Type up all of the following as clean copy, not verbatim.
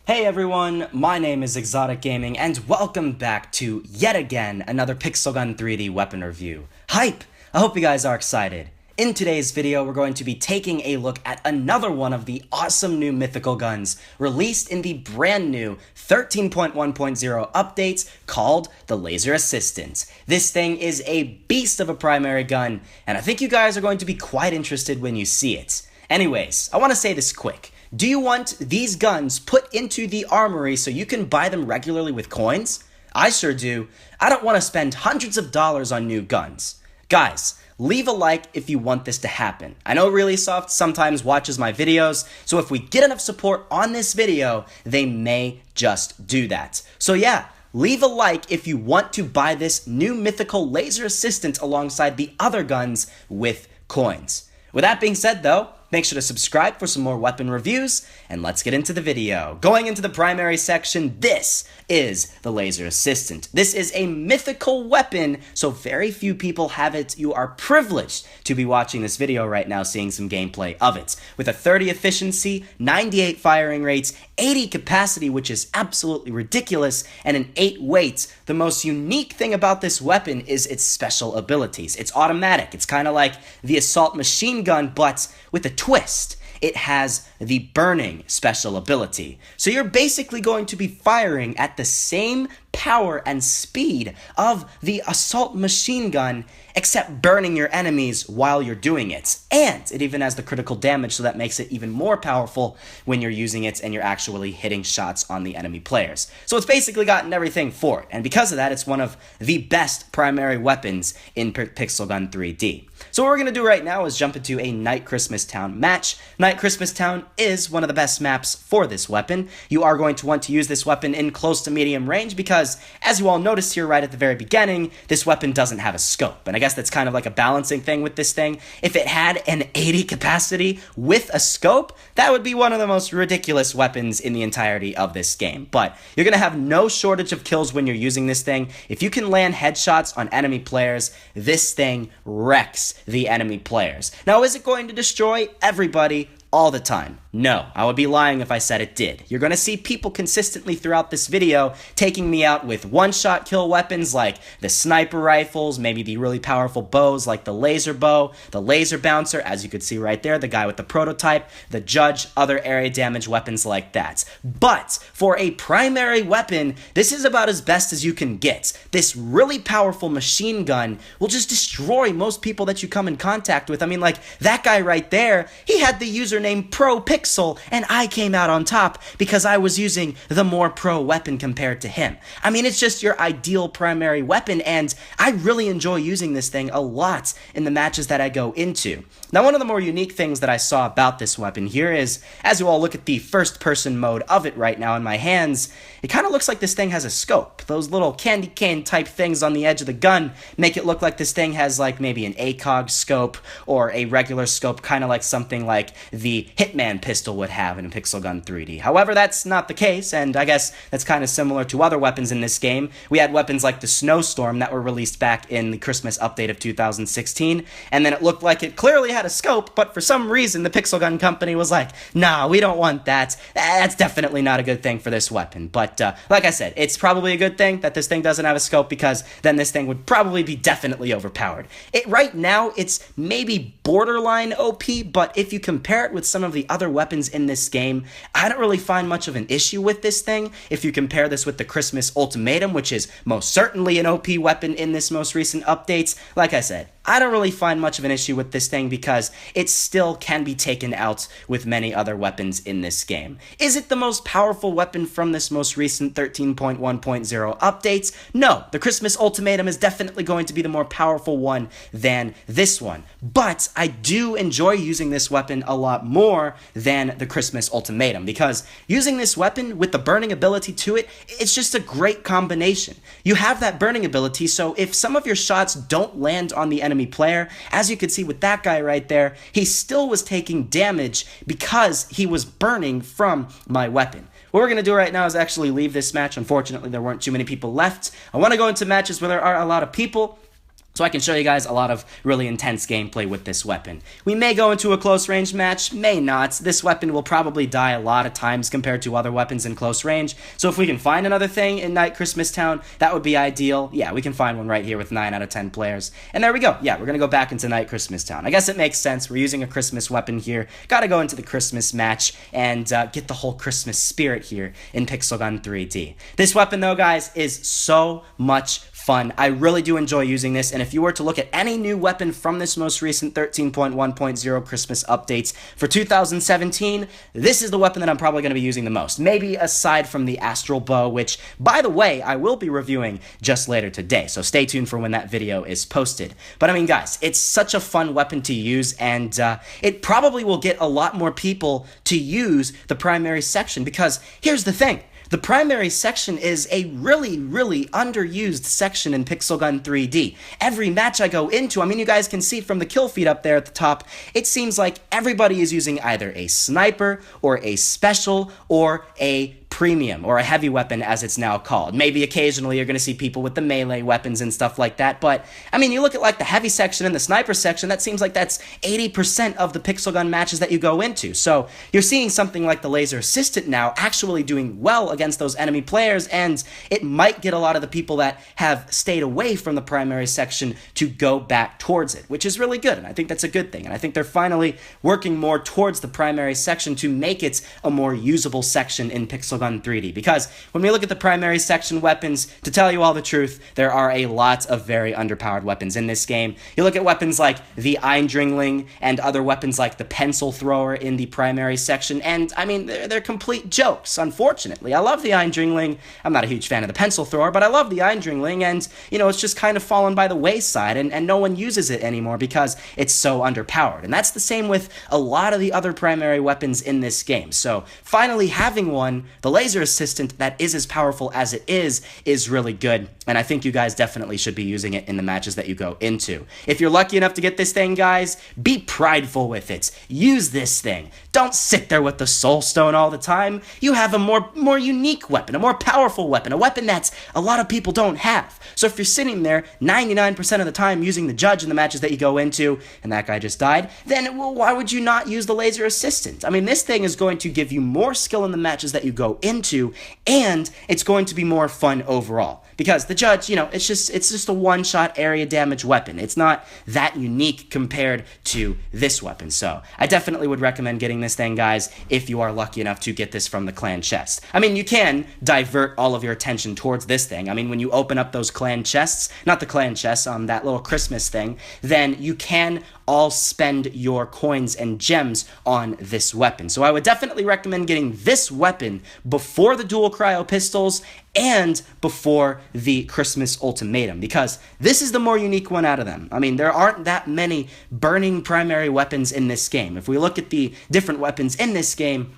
Hey everyone, my name is ExxotikGaming and welcome back to, yet again, another Pixel Gun 3D weapon review. Hype! I hope you guys are excited. In today's video, we're going to be taking a look at another one of the awesome new Mythical guns released in the brand new 13.1.0 updates called the Laser Assistant. This thing is a beast of a primary gun, and I think you guys are going to be quite interested when you see it. Anyways, I want to say this quick. Do you want these guns put into the armory so you can buy them regularly with coins? I sure do. I don't want to spend hundreds of dollars on new guns. Guys, leave a like if you want this to happen. I know Really Soft sometimes watches my videos, so if we get enough support on this video, they may just do that. So yeah, leave a like if you want to buy this new Mythical Laser Assistant alongside the other guns with coins. With that being said though, make sure to subscribe for some more weapon reviews, and let's get into the video. Going into the primary section, this is the Laser Assistant. This is a mythical weapon, so very few people have it. You are privileged to be watching this video right now, seeing some gameplay of it. With a 30 efficiency, 98 firing rates, 80 capacity, which is absolutely ridiculous, and an 8 weight, the most unique thing about this weapon is its special abilities. It's automatic. It's kind of like the assault machine gun, but with a twist. It has the burning special ability. So you're basically going to be firing at the same power and speed of the assault machine gun, except burning your enemies while you're doing it. And it even has the critical damage, so that makes it even more powerful when you're using it and you're actually hitting shots on the enemy players. So it's basically gotten everything for it, and because of that, it's one of the best primary weapons in Pixel Gun 3D. So what we're going to do right now is jump into a Night Christmas Town match. Night Christmas Town is one of the best maps for this weapon. You are going to want to use this weapon in close to medium range because, as you all noticed here right at the very beginning, this weapon doesn't have a scope. And I guess that's kind of like a balancing thing with this thing. If it had an 80 capacity with a scope, that would be one of the most ridiculous weapons in the entirety of this game. But you're going to have no shortage of kills when you're using this thing. If you can land headshots on enemy players, this thing wrecks the enemy players. Now, is it going to destroy everybody all the time? No, I would be lying if I said it did. You're going to see people consistently throughout this video taking me out with one-shot kill weapons like the sniper rifles, maybe the really powerful bows like the laser bow, the laser bouncer, as you could see right there, the guy with the prototype, the judge, other area damage weapons like that. But for a primary weapon, this is about as best as you can get. This really powerful machine gun will just destroy most people that you come in contact with. I mean, like, that guy right there, he had the username ProPixel, and I came out on top because I was using the more pro weapon compared to him. I mean, it's just your ideal primary weapon, and I really enjoy using this thing a lot in the matches that I go into. Now, one of the more unique things that I saw about this weapon here is, as you all look at the first-person mode of it right now in my hands, it kind of looks like this thing has a scope. Those little candy cane type things on the edge of the gun make it look like this thing has like maybe an ACOG scope or a regular scope, kind of like something like the Hitman pistol would have in Pixel Gun 3D. However, that's not the case, and I guess that's kind of similar to other weapons in this game. We had weapons like the Snowstorm that were released back in the Christmas update of 2016, and then it looked like it clearly had a scope, but for some reason the Pixel Gun company was like, nah, we don't want that. That's definitely not a good thing for this weapon. But like I said, it's probably a good thing that this thing doesn't have a scope, because then this thing would probably be definitely overpowered. Right now, it's maybe borderline OP, but if you compare it with some of the other weapons in this game, I don't really find much of an issue with this thing. If you compare this with the Christmas Ultimatum, which is most certainly an OP weapon in this most recent updates, like I said, I don't really find much of an issue with this thing because it still can be taken out with many other weapons in this game. Is it the most powerful weapon from this most recent 13.1.0 updates? No, the Christmas Ultimatum is definitely going to be the more powerful one than this one. But I do enjoy using this weapon a lot more than the Christmas Ultimatum, because using this weapon with the burning ability to it, it's just a great combination. You have that burning ability, so if some of your shots don't land on the enemy player, as you could see with that guy right there, he still was taking damage because he was burning from my weapon. What we're going to do right now is actually leave this match. Unfortunately, there weren't too many people left. I want to go into matches where there are a lot of people, So I can show you guys a lot of really intense gameplay with this weapon. We may go into a close range match, may not. This weapon will probably die a lot of times compared to other weapons in close range. So if we can find another thing in Night Christmas Town, that would be ideal. Yeah, we can find one right here with 9 out of 10 players. And there we go. Yeah, we're going to go back into Night Christmas Town. I guess it makes sense. We're using a Christmas weapon here. Got to go into the Christmas match and get the whole Christmas spirit here in Pixel Gun 3D. This weapon, though, guys, is so much fun. I really do enjoy using this, and if you were to look at any new weapon from this most recent 13.1.0 Christmas updates for 2017, this is the weapon that I'm probably going to be using the most. Maybe aside from the Astral Bow, which, by the way, I will be reviewing just later today, so stay tuned for when that video is posted. But I mean, guys, it's such a fun weapon to use, and it probably will get a lot more people to use the primary section, because here's the thing. The primary section is a really, really underused section in Pixel Gun 3D. Every match I go into, I mean, you guys can see from the kill feed up there at the top, it seems like everybody is using either a sniper or a special or a premium, or a heavy weapon as it's now called. Maybe occasionally you're going to see people with the melee weapons and stuff like that, but I mean, you look at like the heavy section and the sniper section, that seems like that's 80% of the Pixel Gun matches that you go into. So you're seeing something like the Laser Assistant now actually doing well against those enemy players, and it might get a lot of the people that have stayed away from the primary section to go back towards it, which is really good, and I think that's a good thing, and I think they're finally working more towards the primary section to make it a more usable section in Pixel Gun 3D, because when we look at the primary section weapons, to tell you all the truth, there are a lot of very underpowered weapons in this game. You look at weapons like the Eindringling and other weapons like the Pencil Thrower in the primary section, and I mean, they're complete jokes, unfortunately. I love the Eindringling. I'm not a huge fan of the Pencil Thrower, but I love the Eindringling, and, you know, it's just kind of fallen by the wayside, and no one uses it anymore because it's so underpowered. And that's the same with a lot of the other primary weapons in this game. So, finally having one, the Laser Assistant, that is as powerful as it is really good, and I think you guys definitely should be using it in the matches that you go into. If you're lucky enough to get this thing, guys, be prideful with it. Use this thing. Don't sit there with the Soul Stone all the time. You have a more unique weapon, a more powerful weapon, a weapon that a lot of people don't have. So if you're sitting there 99% of the time using the Judge in the matches that you go into, and that guy just died, then well, why would you not use the Laser Assistant? I mean, this thing is going to give you more skill in the matches that you go into, and it's going to be more fun overall. Because the Judge, you know, it's just a one-shot area damage weapon. It's not that unique compared to this weapon. So I definitely would recommend getting this thing, guys, if you are lucky enough to get this from the clan chest. I mean, you can divert all of your attention towards this thing. I mean, when you open up those clan chests, not the clan chests, that little Christmas thing, then you can all spend your coins and gems on this weapon. So I would definitely recommend getting this weapon before the dual cryo pistols and before the Christmas ultimatum, because this is the more unique one out of them. I mean, there aren't that many burning primary weapons in this game. If we look at the different weapons in this game,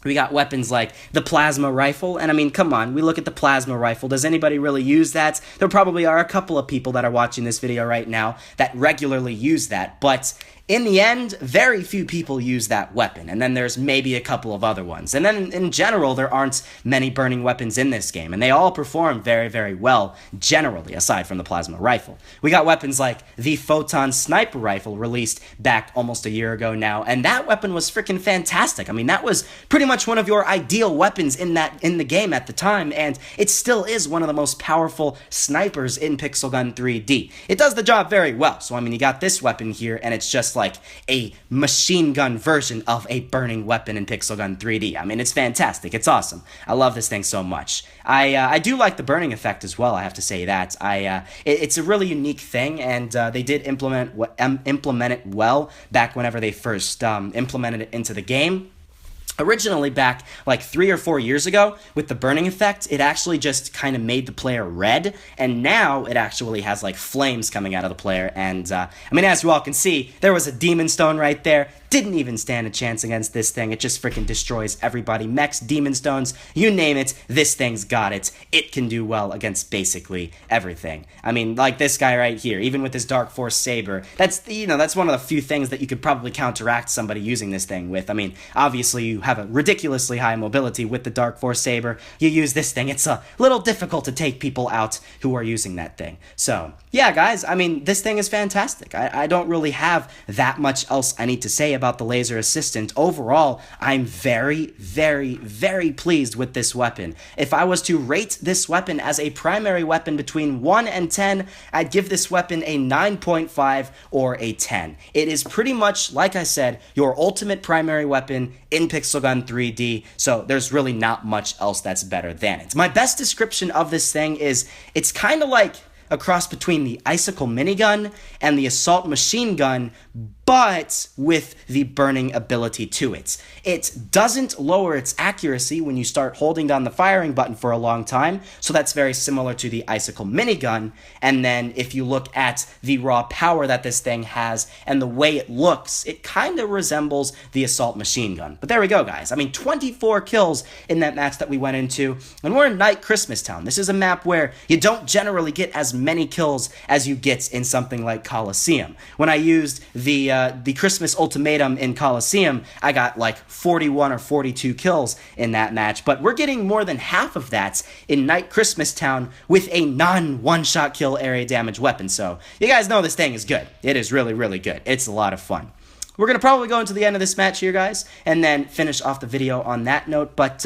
we got weapons like the plasma rifle, and I mean, come on, we look at the plasma rifle. Does anybody really use that? There probably are a couple of people that are watching this video right now that regularly use that, but in the end, very few people use that weapon, and then there's maybe a couple of other ones. And then in general, there aren't many burning weapons in this game, and they all perform very, very well, generally, aside from the plasma rifle. We got weapons like the Photon Sniper Rifle, released back almost a year ago now, and that weapon was freaking fantastic. I mean, that was pretty much one of your ideal weapons in the game at the time, and it still is one of the most powerful snipers in Pixel Gun 3D. It does the job very well, so I mean, you got this weapon here, and it's just like a machine gun version of a burning weapon in Pixel Gun 3D. I mean, it's fantastic. It's awesome. I love this thing so much. I do like the burning effect as well, I have to say that. It's a really unique thing, and they did implement it well back whenever they first implemented it into the game. Originally, back like 3 or 4 years ago, with the burning effect, it actually just kind of made the player red, and now it actually has like flames coming out of the player, and I mean, as you all can see, there was a demon stone right there. didn't even stand a chance against this thing. It just freaking destroys everybody. Mechs, demon stones, you name it, this thing's got it. It can do well against basically everything. I mean, like this guy right here, even with his Dark Force Saber, that's one of the few things that you could probably counteract somebody using this thing with. I mean, obviously you have a ridiculously high mobility with the Dark Force Saber. You use this thing, it's a little difficult to take people out who are using that thing. So, yeah, guys, I mean, this thing is fantastic. I don't really have that much else I need to say about the Laser Assistant. Overall, I'm very, very, very pleased with this weapon. If I was to rate this weapon as a primary weapon between 1 and 10, I'd give this weapon a 9.5 or a 10. It is pretty much, like I said, your ultimate primary weapon in Pixel Gun 3D, so there's really not much else that's better than it. My best description of this thing is, it's kind of like a cross between the Icicle minigun and the assault machine gun, but with the burning ability to it. It doesn't lower its accuracy when you start holding down the firing button for a long time, so that's very similar to the Icicle minigun. And then if you look at the raw power that this thing has and the way it looks, it kind of resembles the assault machine gun. But there we go, guys. I mean, 24 kills in that match that we went into, and we're in Night Christmas Town. This is a map where you don't generally get as many kills as you get in something like Coliseum. When I used the Christmas Ultimatum in Coliseum, I got like 41 or 42 kills in that match, but we're getting more than half of that in Night Christmas Town with a non-one-shot kill area damage weapon. So you guys know this thing is good. It is really, really good. It's a lot of fun. We're going to probably go into the end of this match here, guys, and then finish off the video on that note, but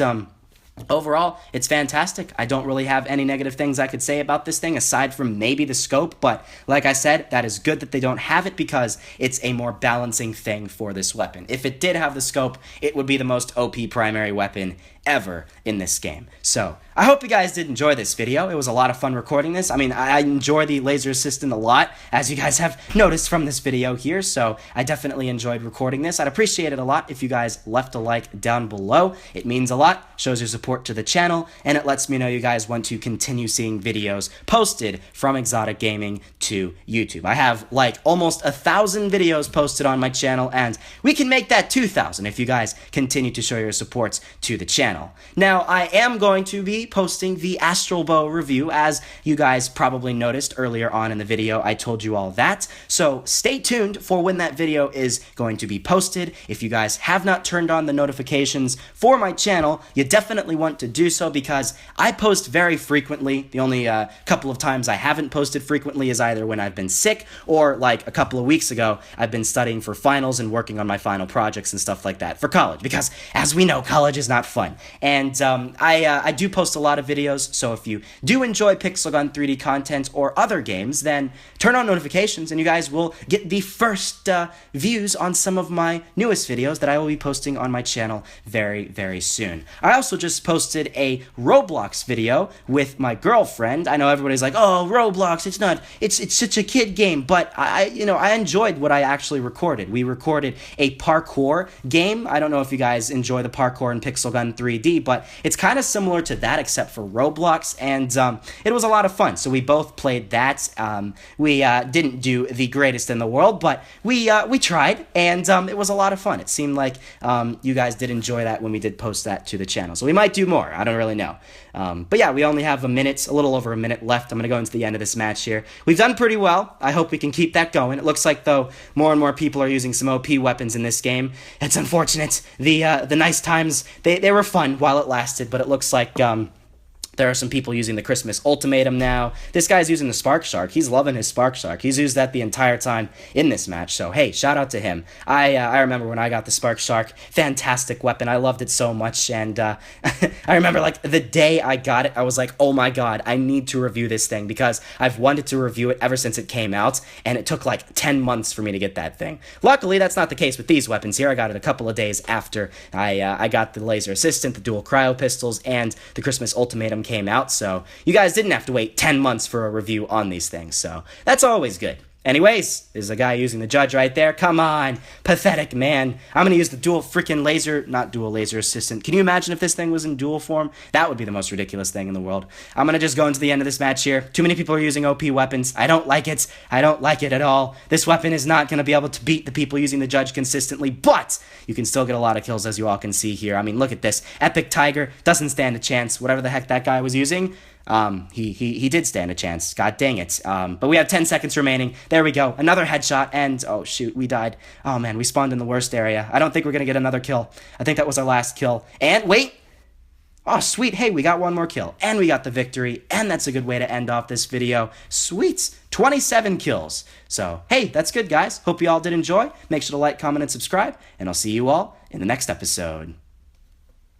overall, it's fantastic. I don't really have any negative things I could say about this thing aside from maybe the scope, but like I said, that is good that they don't have it because it's a more balancing thing for this weapon. If it did have the scope, it would be the most OP primary weapon ever in this game. So, I hope you guys did enjoy this video. It was a lot of fun recording this. I mean, I enjoy the Laser Assistant a lot, as you guys have noticed from this video here, so I definitely enjoyed recording this. I'd appreciate it a lot if you guys left a like down below. It means a lot, shows your support to the channel, and it lets me know you guys want to continue seeing videos posted from Exotic Gaming to YouTube. I have like almost 1,000 videos posted on my channel, and we can make that 2,000 if you guys continue to show your support to the channel. Now, I am going to be posting the Astral Bow review, as you guys probably noticed earlier on in the video. I told you all that, so stay tuned for when that video is going to be posted. If you guys have not turned on the notifications for my channel, you definitely want to do so because I post very frequently. The only couple of times I haven't posted frequently is either when I've been sick or like a couple of weeks ago, I've been studying for finals and working on my final projects and stuff like that for college, because as we know, college is not fun. And I do post a lot of videos, so if you do enjoy Pixel Gun 3D content or other games, then turn on notifications and you guys will get the first views on some of my newest videos that I will be posting on my channel very, very soon. I also just posted a Roblox video with my girlfriend. I know everybody's like, oh, Roblox, it's such a kid game, but I enjoyed what I actually recorded. We recorded a parkour game. I don't know if you guys enjoy the parkour in Pixel Gun 3D, but it's kind of similar to that except for Roblox, and it was a lot of fun. So we both played that. We didn't do the greatest in the world, but we tried, and it was a lot of fun. It seemed like you guys did enjoy that when we did post that to the channel. So we might do more. I don't really know. But yeah, we only have a little over a minute left. I'm going to go into the end of this match here. We've done pretty well. I hope we can keep that going. It looks like, though, more and more people are using some OP weapons in this game. It's unfortunate. The nice times, they were fun while it lasted, but it looks like there are some people using the Christmas Ultimatum now. This guy's using the Spark Shark. He's loving his Spark Shark. He's used that the entire time in this match. So, hey, shout out to him. I remember when I got the Spark Shark. Fantastic weapon. I loved it so much. And I remember, like, the day I got it, I was like, oh my god, I need to review this thing because I've wanted to review it ever since it came out. And it took, like, 10 months for me to get that thing. Luckily, that's not the case with these weapons here. I got it a couple of days after I got the Laser Assistant, the dual cryo pistols, and the Christmas Ultimatum came out, so you guys didn't have to wait 10 months for a review on these things, so that's always good. Anyways, there's a guy using the judge right there. Come on. Pathetic, man. I'm going to use the not dual laser assistant. Can you imagine if this thing was in dual form? That would be the most ridiculous thing in the world. I'm going to just go into the end of this match here. Too many people are using OP weapons. I don't like it. I don't like it at all. This weapon is not going to be able to beat the people using the judge consistently, but you can still get a lot of kills, as you all can see here. I mean, look at this. Epic Tiger doesn't stand a chance. Whatever the heck that guy was using, he did stand a chance. God dang it. But we have 10 seconds remaining. There we go. Another headshot, and oh shoot, we died. Oh man, we spawned in the worst area. I don't think we're gonna get another kill. I think that was our last kill. And wait! Oh sweet, hey, we got one more kill. And we got the victory, and that's a good way to end off this video. Sweet! 27 kills. So, hey, that's good, guys. Hope you all did enjoy. Make sure to like, comment, and subscribe, and I'll see you all in the next episode.